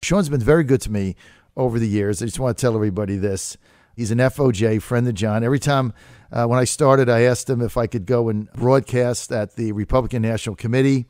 Sean's been very good to me over the years. I just want to tell everybody this. He's an FOJ, friend of John. Every time when I started, I asked him if I could go and broadcast at the Republican National Committee.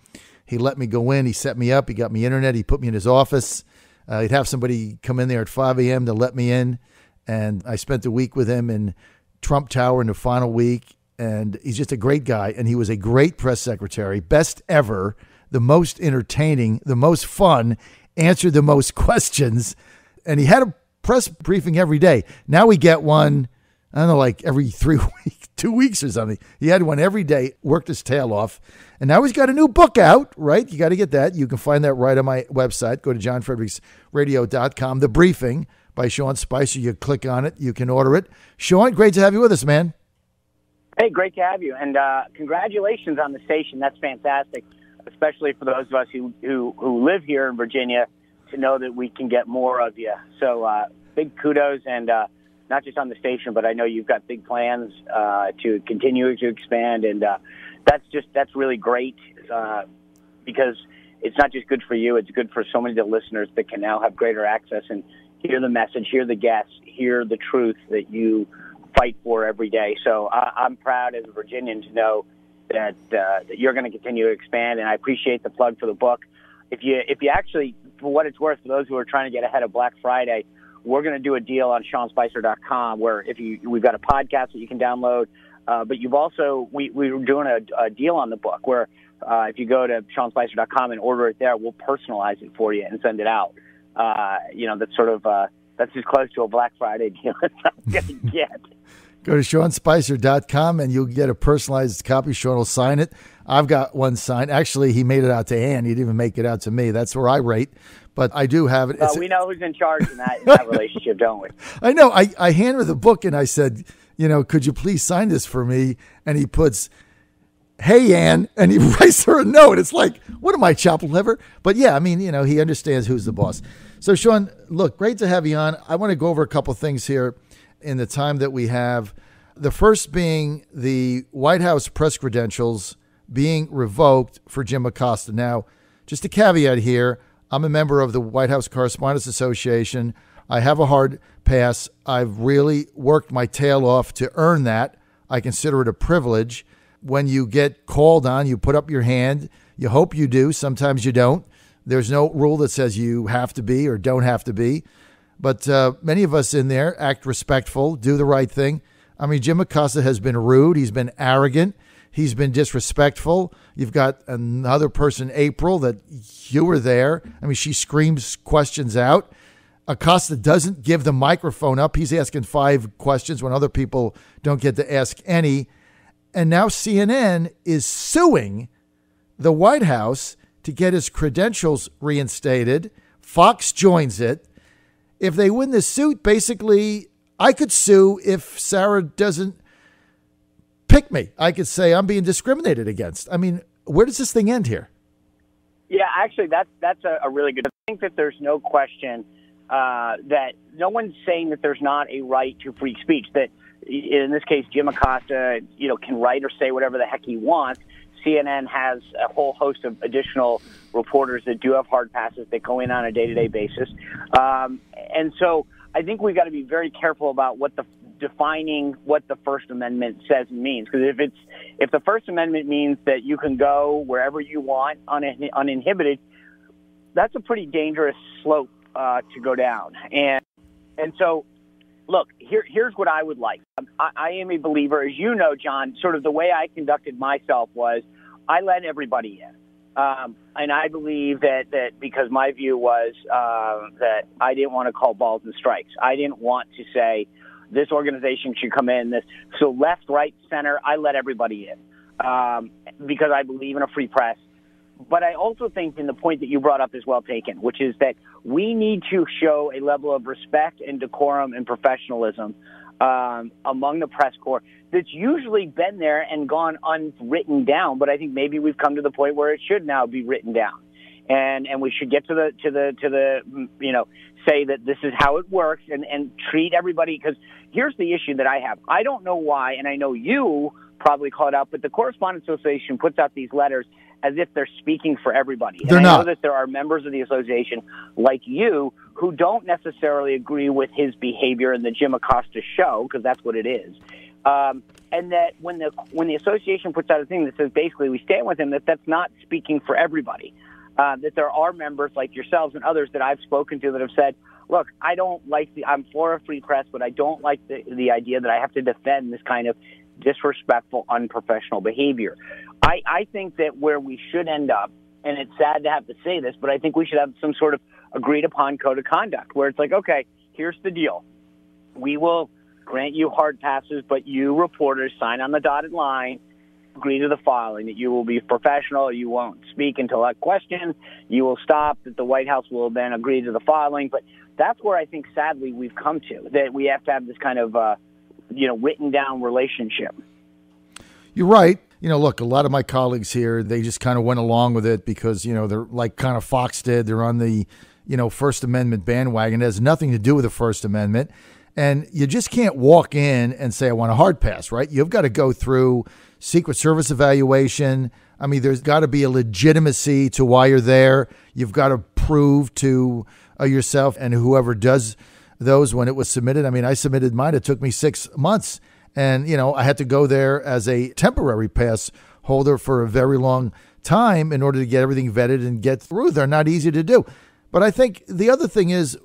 He let me go in. He set me up. He got me internet. He put me in his office. He'd have somebody come in there at 5 a.m. to let me in. And I spent a week with him in Trump Tower in the final week. And he's just a great guy. And he was a great press secretary, best ever, the most entertaining, the most fun, answered the most questions. And he had a press briefing every day. Now we get one, I don't know, like every 3 weeks, 2 weeks or something. He had one every day, worked his tail off. And now he's got a new book out, right? You got to get that. You can find that right on my website. Go to johnfredericksradio.com. The Briefing by Sean Spicer. You click on it. You can order it. Sean, great to have you with us, man. Hey, great to have you. And congratulations on the station. That's fantastic, especially for those of us who live here in Virginia, to know that we can get more of you. So big kudos, and not just on the station, but I know you've got big plans to continue to expand, and that's really great because it's not just good for you, it's good for so many of the listeners that can now have greater access and hear the message, hear the guests, hear the truth that you fight for every day. So I'm proud as a Virginian to know that you're going to continue to expand, and I appreciate the plug for the book. If you actually, for what it's worth, for those who are trying to get ahead of Black Friday, we're going to do a deal on SeanSpicer.com where we've got a podcast that you can download, but you've also we're doing a deal on the book where if you go to SeanSpicer.com and order it there, we'll personalize it for you and send it out. That's sort of that's as close to a Black Friday deal as I'm going to get. Go to SeanSpicer.com and you'll get a personalized copy. Sean will sign it. I've got one signed. Actually, he made it out to Ann. He didn't even make it out to me. That's where I rate. But I do have it. We know who's in charge in that relationship, don't we? I know. I handed her the book and I said, could you please sign this for me? And he puts, "Hey, Ann," and he writes her a note. It's like, what am I, chopped liver? But yeah, I mean, he understands who's the boss. So, Sean, look, great to have you on. I want to go over a couple things here in the time that we have. The first being the White House press credentials being revoked for Jim Acosta. Now, just a caveat here, I'm a member of the White House Correspondents Association. I have a hard pass. I've really worked my tail off to earn that. I consider it a privilege. When you get called on, you put up your hand. You hope you do. Sometimes you don't. There's no rule that says you have to be or don't have to be. But many of us in there act respectful, do the right thing. I mean, Jim Acosta has been rude. He's been arrogant. He's been disrespectful. You've got another person, April, that you were there. I mean, she screams questions out. Acosta doesn't give the microphone up. He's asking 5 questions when other people don't get to ask any. And now CNN is suing the White House to get his credentials reinstated. Fox joins it. If they win this suit, basically, I could sue if Sarah doesn't pick me. I could say I'm being discriminated against. I mean, where does this thing end here? Yeah, actually, that's a really good. I think that there's no question that no one's saying that there's not a right to free speech. That in this case, Jim Acosta, can write or say whatever the heck he wants. CNN has a whole host of additional reporters that do have hard passes that go in on a day-to-day basis. And so I think we've got to be very careful about defining what the First Amendment says and means. Because if the First Amendment means that you can go wherever you want uninhibited, that's a pretty dangerous slope to go down. And so, look, here's what I would like. I am a believer, as you know, John, sort of the way I conducted myself was I let everybody in. And I believe that because my view was that I didn't want to call balls and strikes. I didn't want to say this organization should come in. So left, right, center, I let everybody in because I believe in a free press. But I also think, and the point that you brought up is well taken, which is that we need to show a level of respect and decorum and professionalism among the press corps that's usually been there and gone unwritten down. But I think maybe we've come to the point where it should now be written down, and we should get to the say that this is how it works and treat everybody. Because here's the issue that I have. I don't know why, and I know you probably called out, but the Correspondents Association puts out these letters as if they're speaking for everybody. They're and I not. know that there are members of the association like you who don't necessarily agree with his behavior in the Jim Acosta show, because that's what it is. And that when the association puts out a thing that says basically we stand with him, that's not speaking for everybody. That there are members like yourselves and others that I've spoken to that have said, look, I'm for a free press, but I don't like the idea that I have to defend this kind of disrespectful, unprofessional behavior. I think that where we should end up, and it's sad to have to say this, but I think we should have some sort of agreed upon code of conduct where it's like, okay, here's the deal. We will grant you hard passes, but you reporters sign on the dotted line, agree to the following, that you will be professional, you won't speak until a question, you will stop, that the White House will then agree to the following. But that's where I think, sadly, we've come to, that we have to have this kind of, written down relationship. You're right. Look, a lot of my colleagues here, they just kind of went along with it because, they're like kind of Fox did. They're on the, First Amendment bandwagon. It has nothing to do with the First Amendment. And you just can't walk in and say, I want a hard pass, right? You've got to go through Secret Service evaluation. I mean, there's got to be a legitimacy to why you're there. You've got to prove to yourself and whoever does those when it was submitted. I mean, I submitted mine. It took me 6 months. And, I had to go there as a temporary pass holder for a very long time in order to get everything vetted and get through. They're not easy to do. But I think the other thing is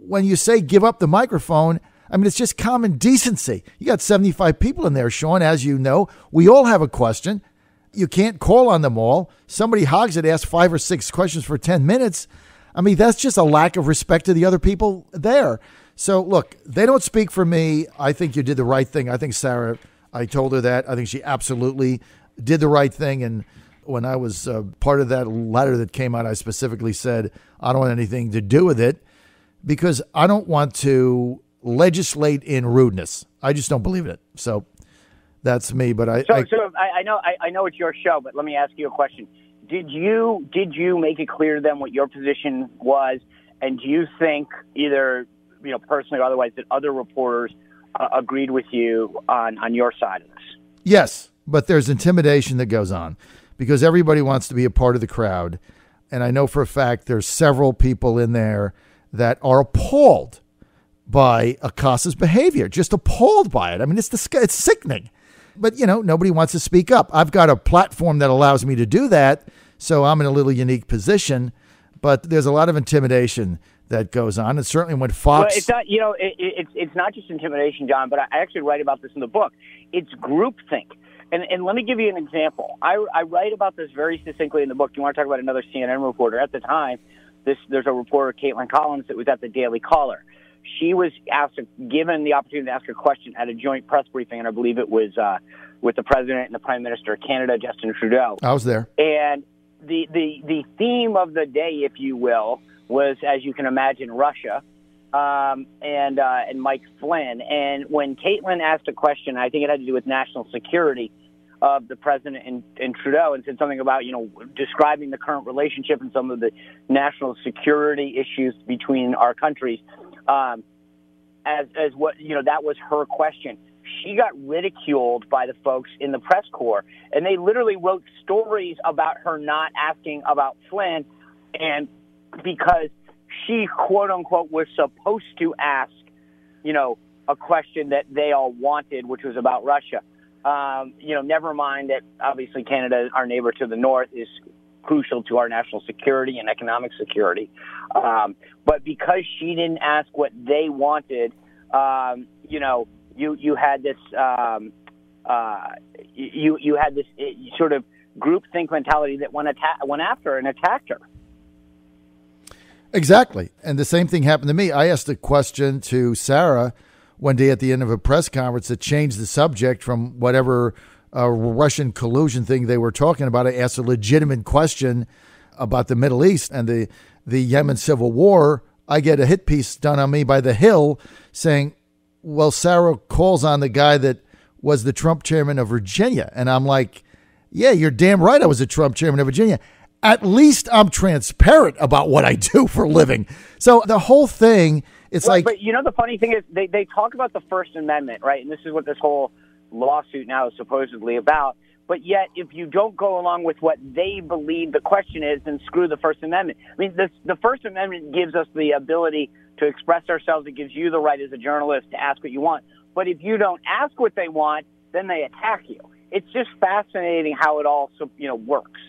when you say give up the microphone, I mean, it's just common decency. You got 75 people in there, Sean, as you know. We all have a question. You can't call on them all. Somebody hogs it, asks 5 or 6 questions for 10 minutes. I mean, that's just a lack of respect to the other people there. So, look, they don't speak for me. I think you did the right thing. I think Sarah, I told her that. I think she absolutely did the right thing. And when I was part of that letter that came out, I specifically said, I don't want anything to do with it because I don't want to legislate in rudeness. I just don't believe in it. So that's me. But I know it's your show, but let me ask you a question. Did you make it clear to them what your position was? And do you think either, personally or otherwise, that other reporters agreed with you on your side of this? Yes, but there's intimidation that goes on because everybody wants to be a part of the crowd. And I know for a fact there's several people in there that are appalled by Acosta's behavior, just appalled by it. I mean, it's sickening. But, nobody wants to speak up. I've got a platform that allows me to do that, so I'm in a little unique position. But there's a lot of intimidation that goes on. And certainly when Fox... Well, it's not, it's not just intimidation, John, but I actually write about this in the book. It's groupthink. And let me give you an example. I write about this very succinctly in the book. You want to talk about another CNN reporter? At the time, there's a reporter, Caitlin Collins, that was at the Daily Caller. She was given the opportunity to ask a question at a joint press briefing, and I believe it was with the President and the Prime Minister of Canada, Justin Trudeau. I was there. And the theme of the day, if you will, was, as you can imagine, Russia and Mike Flynn. And when Caitlin asked a question, I think it had to do with national security of the President and Trudeau, and said something about, describing the current relationship and some of the national security issues between our countries. As what, that was her question. She got ridiculed by the folks in the press corps, and they literally wrote stories about her not asking about Flynn, and because she, quote unquote, was supposed to ask, a question that they all wanted, which was about Russia. Never mind that obviously Canada, our neighbor to the north, is crucial to our national security and economic security. But because she didn't ask what they wanted, you had this you had this sort of groupthink mentality that went after her and attacked her. Exactly. And the same thing happened to me. I asked a question to Sarah one day at the end of a press conference that changed the subject from whatever Russian collusion thing they were talking about. I asked a legitimate question about the Middle East and the Yemen civil war. I get a hit piece done on me by The Hill saying, well, Sarah calls on the guy that was the Trump chairman of Virginia. And I'm like, yeah, you're damn right I was a Trump chairman of Virginia. At least I'm transparent about what I do for a living. So the whole thing, it's like... But the funny thing is they talk about the First Amendment, right? And this is what this whole lawsuit now is supposedly about. But yet, if you don't go along with what they believe the question is, then screw the First Amendment. I mean, the First Amendment gives us the ability to express ourselves. It gives you the right as a journalist to ask what you want. But if you don't ask what they want, then they attack you. It's just fascinating how it all works.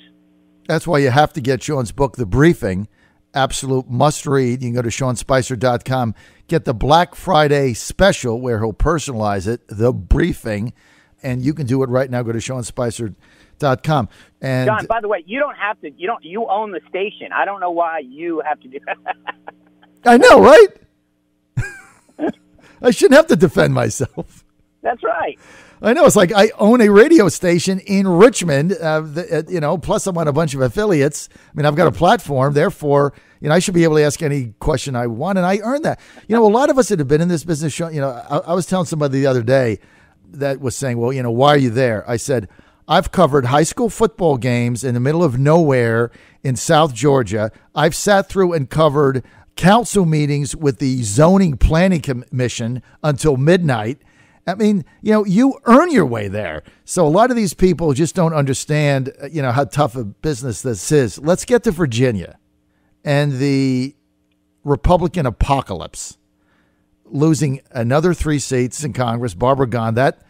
That's why you have to get Sean's book, The Briefing. Absolute must read. You can go to SeanSpicer.com. Get the Black Friday special where he'll personalize it, The Briefing. And you can do it right now. Go to SeanSpicer.com. And John, by the way, you don't have to. You own the station. I don't know why you have to do that. I know, right? I shouldn't have to defend myself. That's right. I know. It's like I own a radio station in Richmond, plus I'm on a bunch of affiliates. I mean, I've got a platform. Therefore, I should be able to ask any question I want, and I earn that. A lot of us that have been in this business, I was telling somebody the other day that was saying, well, why are you there? I said, I've covered high school football games in the middle of nowhere in South Georgia. I've sat through and covered council meetings with the zoning planning commission until midnight. I mean, you earn your way there. So a lot of these people just don't understand, how tough a business this is. Let's get to Virginia and the Republican apocalypse. Losing another 3 seats in Congress. Barbara gone. That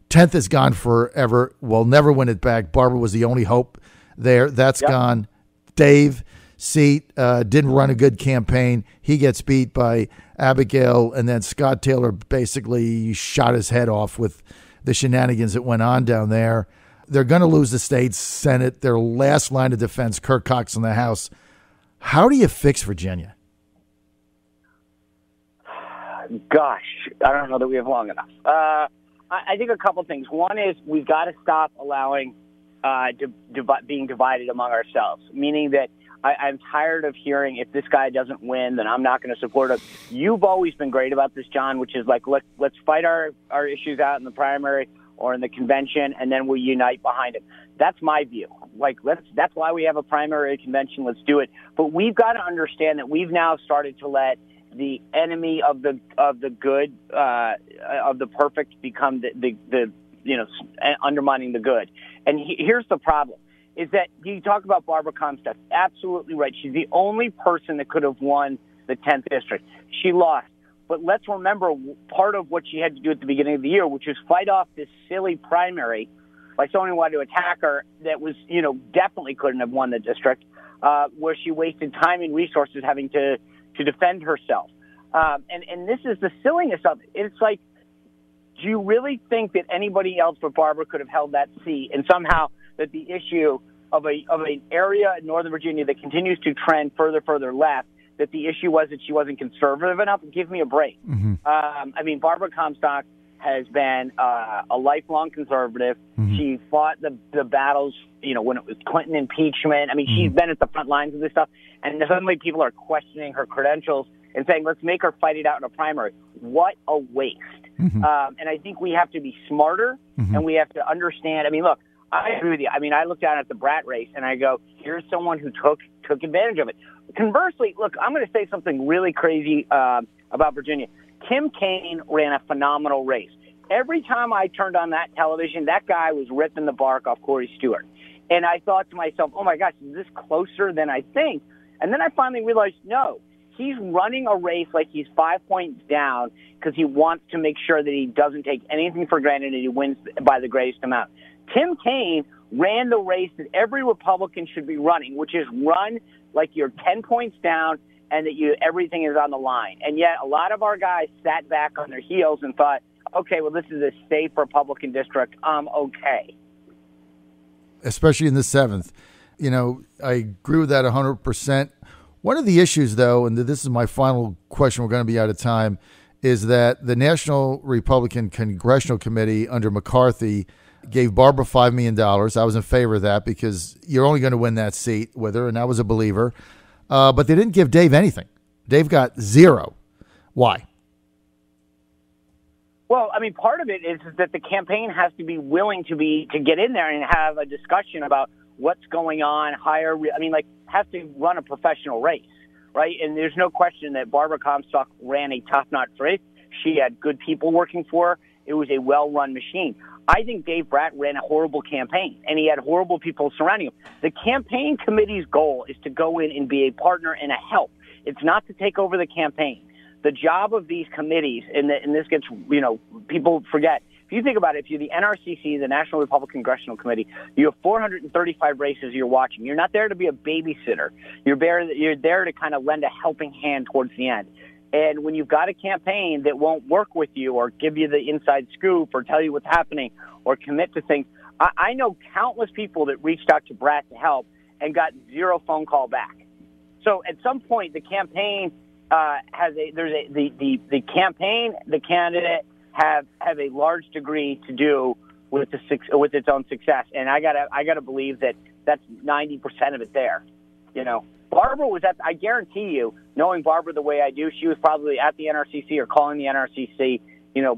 10th is gone forever. We'll never win it back. Barbara was the only hope there. That's gone. Dave seat didn't run a good campaign. He gets beat by Abigail, and then Scott Taylor basically shot his head off with the shenanigans that went on down there. They're going to lose the state Senate. Their last line of defense, Kirk Cox in the House. How do you fix Virginia? Gosh, I don't know that we have long enough. I think a couple things. One is we've got to stop allowing being divided among ourselves, meaning that I'm tired of hearing if this guy doesn't win, then I'm not going to support him. You've always been great about this, John, which is like, let's fight our issues out in the primary or in the convention, and then we'll unite behind it. That's my view. That's why we have a primary convention. Let's do it. But we've got to understand that we've now started to let the enemy of the good, of the perfect, become the undermining the good. And here's the problem: is that you talk about Barbara Comstock. Absolutely right. She's the only person that could have won the 10th district. She lost. But let's remember part of what she had to do at the beginning of the year, which was fight off this silly primary by someone who wanted to attack her that was, definitely couldn't have won the district, where she wasted time and resources having to defend herself. And this is the silliness of it. It's like, do you really think that anybody else but Barbara could have held that seat, and somehow that the issue of an area in Northern Virginia that continues to trend further left, that the issue was that she wasn't conservative enough? Give me a break. Mm-hmm. Barbara Comstock has been a lifelong conservative. Mm-hmm. She fought the battles, when it was Clinton impeachment. She's been at the front lines of this stuff. And suddenly people are questioning her credentials and saying, let's make her fight it out in a primary. What a waste. Mm-hmm. And I think we have to be smarter, and we have to understand. Look, I agree with you. I look down at the Brat race and I go, here's someone who took advantage of it. Conversely, look, I'm going to say something really crazy about Virginia. Tim Kaine ran a phenomenal race. Every time I turned on that television, that guy was ripping the bark off Corey Stewart. And I thought to myself, oh, my gosh, is this closer than I think? And then I finally realized, no, he's running a race like he's 5 points down because he wants to make sure that he doesn't take anything for granted and he wins by the greatest amount. Tim Kaine ran the race that every Republican should be running, which is run like you're 10 points down and that everything is on the line. And yet a lot of our guys sat back on their heels and thought, okay, well, this is a safe Republican district. Okay. Especially in the 7th. I agree with that 100%. One of the issues, though, and this is my final question, we're going to be out of time, is that the National Republican Congressional Committee under McCarthy gave Barbara $5 million. I was in favor of that because you're only going to win that seat with her, and I was a believer. But they didn't give Dave anything. Dave got $0. Why? Well, part of it is that the campaign has to be willing to get in there and have a discussion about what's going on, has to run a professional race, right? And there's no question that Barbara Comstock ran a top-notch race. She had good people working for her. It was a well-run machine. I think Dave Brat ran a horrible campaign, and he had horrible people surrounding him. The campaign committee's goal is to go in and be a partner and a help. It's not to take over the campaign. The job of these committees, and this gets, people forget. If you think about it, if you're the NRCC, the National Republican Congressional Committee, you have 435 races you're watching. You're not there to be a babysitter. You're there to kind of lend a helping hand towards the end. And when you've got a campaign that won't work with you or give you the inside scoop or tell you what's happening or commit to things, I know countless people that reached out to Brat to help and got zero phone call back. So at some point, the campaign the campaign, the candidate have a large degree to do with its own success, and I gotta believe that that's 90% of it there. Barbara was I guarantee you, knowing Barbara the way I do, she was probably at the NRCC or calling the NRCC,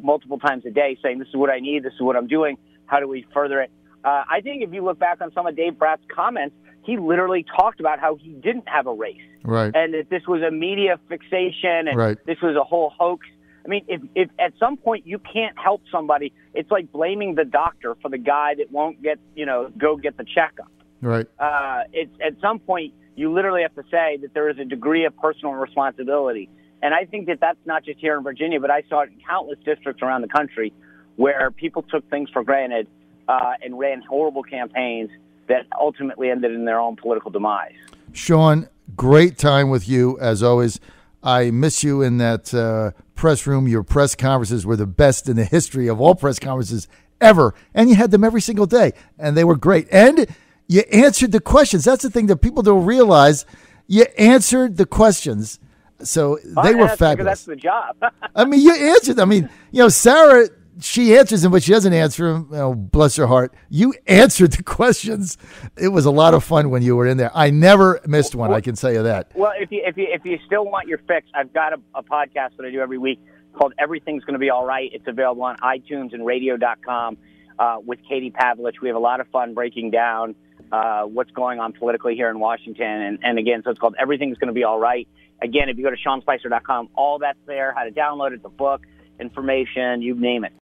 multiple times a day saying, this is what I need, this is what I'm doing, how do we further it? I think if you look back on some of Dave Brat's comments, he literally talked about how he didn't have a race. Right. And that this was a media fixation and right. This was a whole hoax. I mean, if at some point you can't help somebody, it's like blaming the doctor for the guy that won't go get the checkup. Right. At some point, you literally have to say that there is a degree of personal responsibility. And I think that that's not just here in Virginia, but I saw it in countless districts around the country where people took things for granted and ran horrible campaigns that ultimately ended in their own political demise. Sean, great time with you, as always. I miss you in that press room. Your press conferences were the best in the history of all press conferences ever. And you had them every single day, and they were great. And you answered the questions. That's the thing that people don't realize. You answered the questions. So they were fabulous. That's the job. I mean, you answered. I mean, Sarah, she answers them, but she doesn't answer them. Bless her heart. You answered the questions. It was a lot of fun when you were in there. I never missed one. I can tell you that. Well, if you still want your fix, I've got a podcast that I do every week called Everything's Going to Be All Right. It's available on iTunes and radio.com with Katie Pavlich. We have a lot of fun breaking down what's going on politically here in Washington. And again, so it's called Everything's Going to Be All Right. Again, if you go to SeanSpicer.com, all that's there, how to download it, the book, information, you name it.